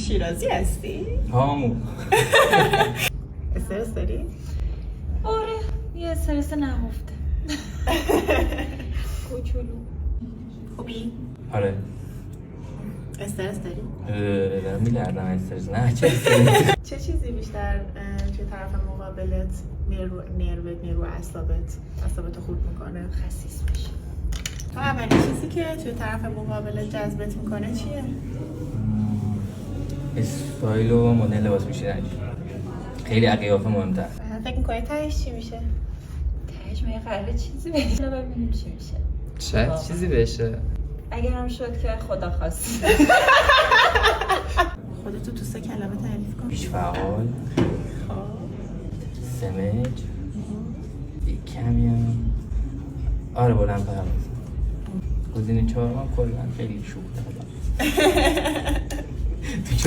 شیرازی هستی؟ هامو استرس داری؟ آره یه استرس نهفته. کوچولو. خوبی؟ آره استرس داری؟ دارم میلردم استرس نه چه چه چیزی بیشتر توی طرف مقابلت میره رو نروت، میره رو اعصابت خورد میکنه؟ خسیس میشه. تو اولین چیزی که توی طرف مقابلت جذبت میکنه چیه؟ استایل و مدل لباس پوشیدنش خیلی از قیافه مهمتر. فکر میکنی تهش چی میشه؟ تهش میگه قراره چیزی بشه ببینیم چی میشه. چه چیزی بشه؟ اگر هم شد که خدا خواست. خودتو تو 3 کلمه تعریف کن. پیش فعال سمج یک کمی هم آره بلند پرواز گزینه 4 هم کلا خیلی شوخ